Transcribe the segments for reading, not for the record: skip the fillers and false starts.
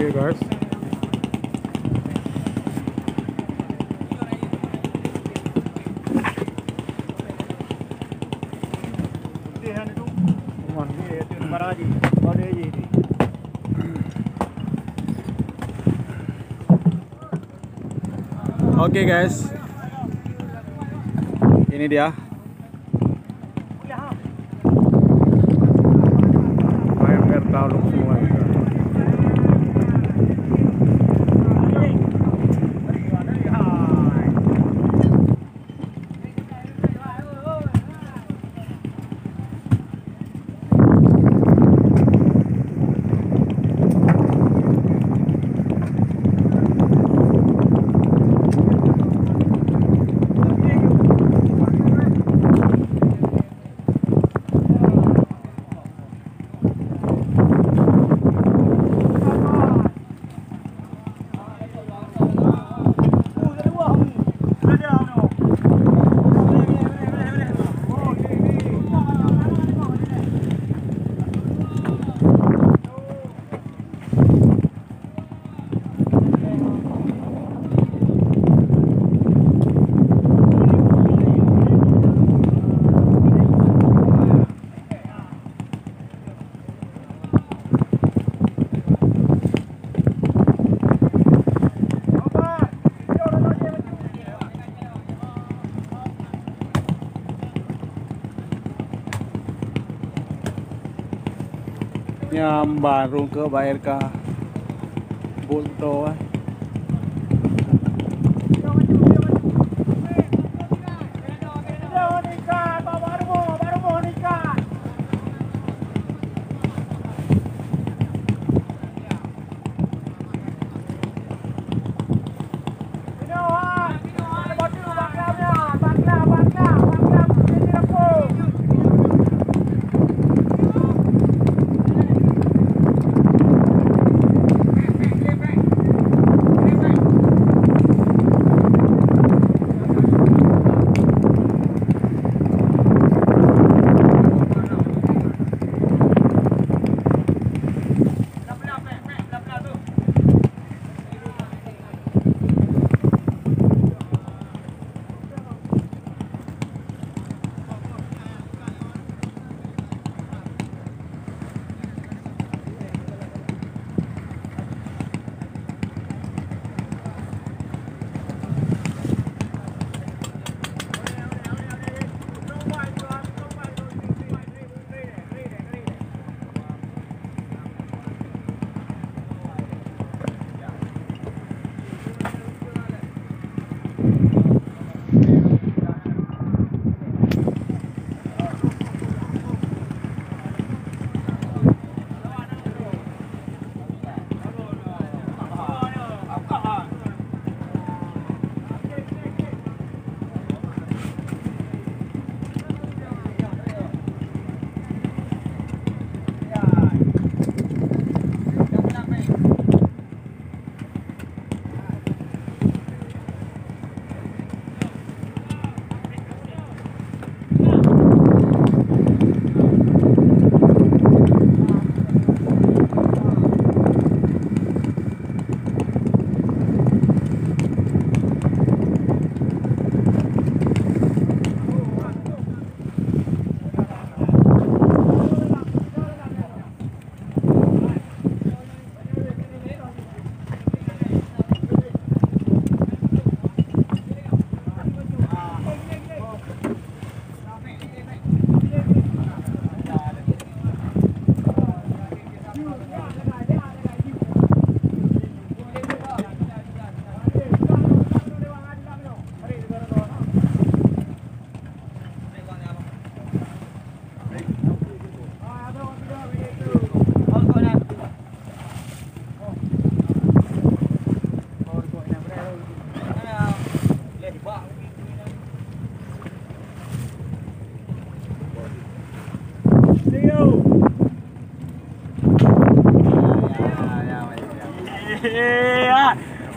Okay guys. Oke guys, ini dia ayam air taluk semua ini. Yang baru ke bayar ke bunto.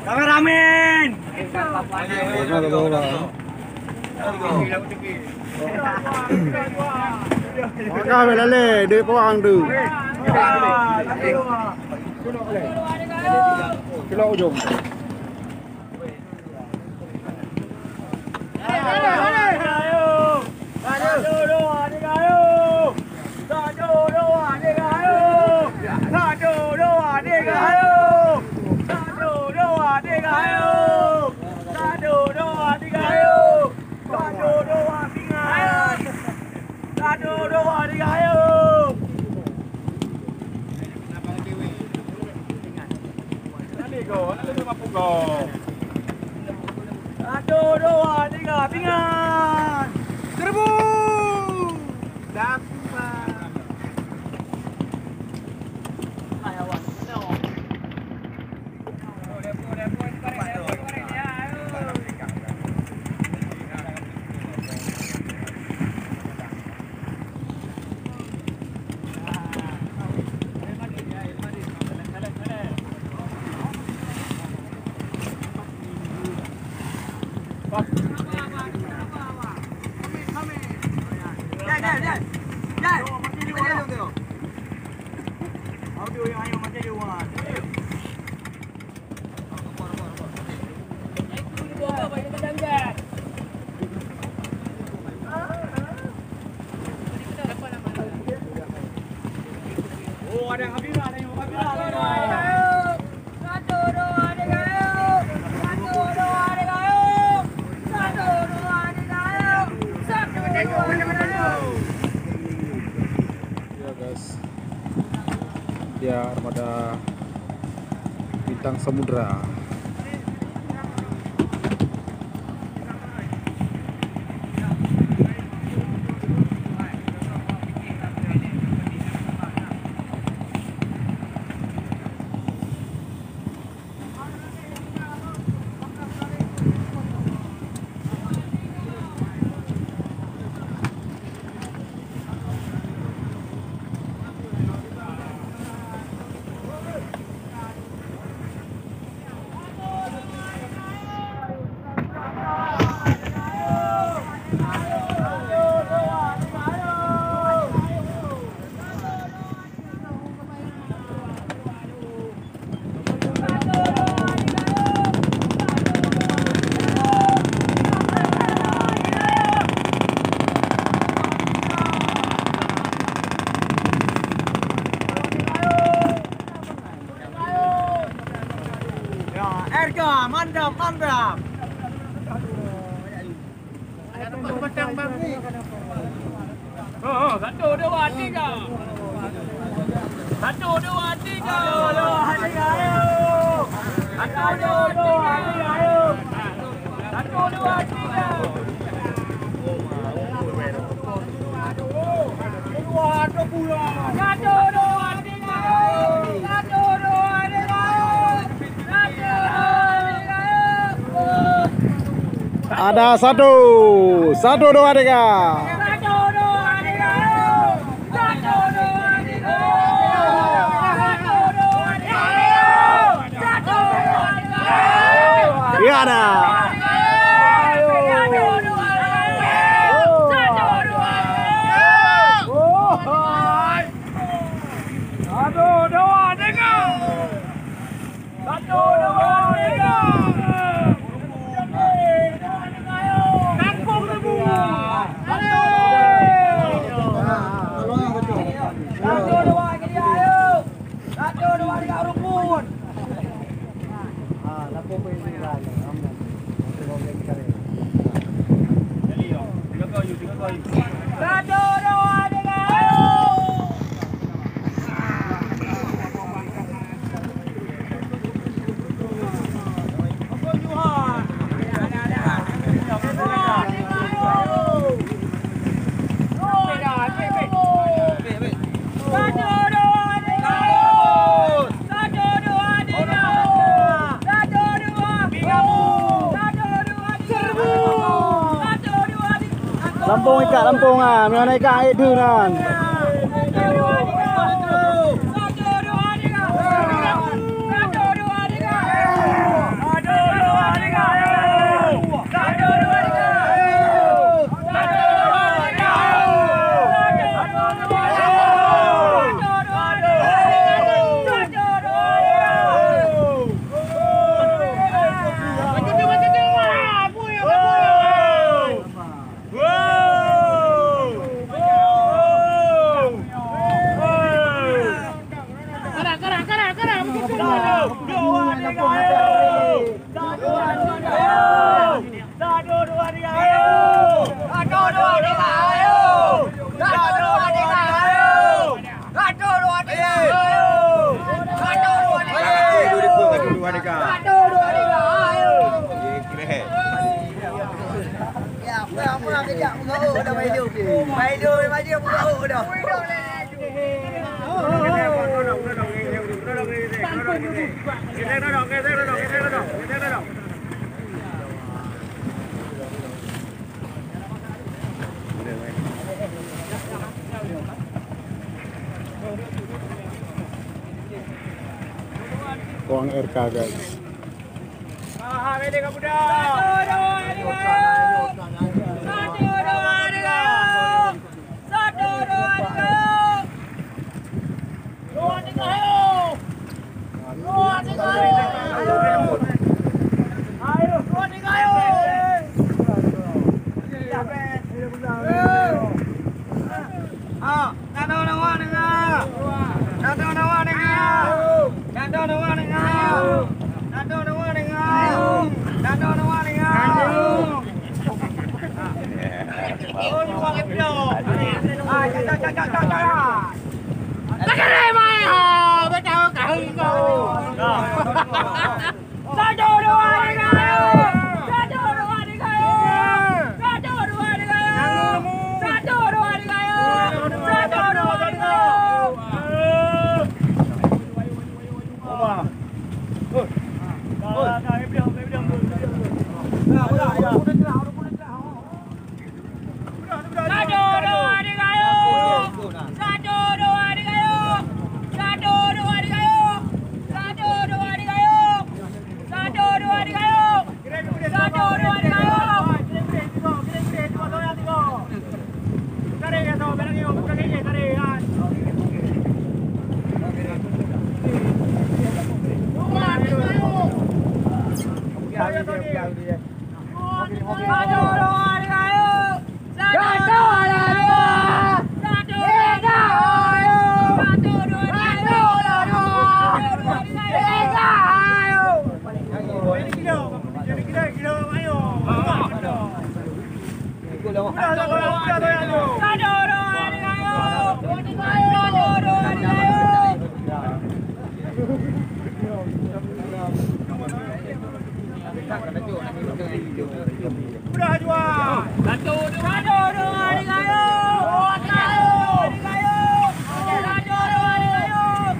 Kameramen. Maka belale, duit orang tu. Kilo ujung. Satu, dua, tiga, pinggan. Serbu. Dapat. Ayawan. Ya guys, dia armada bintang samudra. Mantap, mantap. Oh, satu, dua, tiga. Satu, dua, tiga. Satu, dua, tiga. Satu, dua, tiga. Satu, dua, tiga. Satu, dua, tiga. Ada satu, dua, tiga. Iya ada. Lampung ikat Lampung ah, mana ikat air tu nan. bergerak dah Maido. Maido bergerak dah. Kuang RK guys. Beli ke budak. Satu, dua, tiga. Satu, dua, tiga. Dua, tiga, ayo. Dua, tiga, ayo. Ayo, dua, tiga, ayo. Satu, dua, tiga. Satu, dua, tiga. Satu, dua, tiga. Satu, dua, tiga. Satu, dua, tiga. Oh, you want it blow. Cái này mày hả? Bây giờ cả hưng cầu. Sao cho đồ đi gayo. Sao cho đồ đi gayo. Sao cho đồ đi gayo. Sao cho đồ đi gayo. Sao cho đồ đi gayo. Apa? Oi. Dah, em diam. Dah, Satu, dua, tiga, yuk. Satu, dua, tiga, yuk. Satu, dua, tiga, yuk. Satu, dua, tiga, yuk. Satu, dua, tiga, yuk. Satu, dua, tiga, yuk. Tarik ke tau, belakang yuk. Buka kaki, tarik. Satu, dua, tiga, yuk. Udah jual. Satu, dua, tiga, yuk. Satu, dua, tiga, yuk. Satu, dua, tiga, yuk.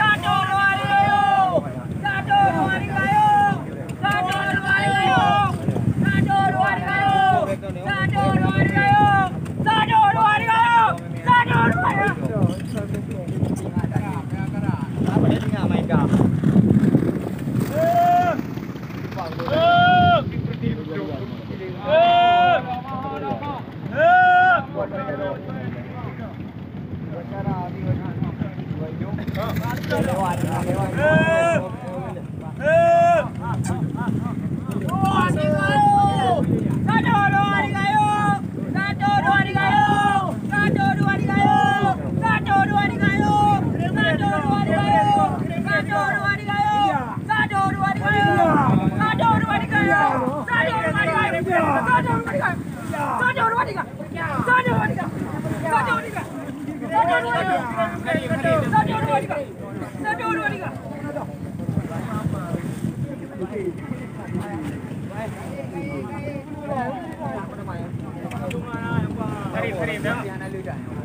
Satu, dua, tiga, yuk. Satu, dua, tiga, yuk. Satu, dua, tiga, yuk. Satu, dua, tiga, yuk. Satu, dua, tiga, yuk. Satu, dua, tiga, yuk. Apa dia tinggal main kah? Tarik dah.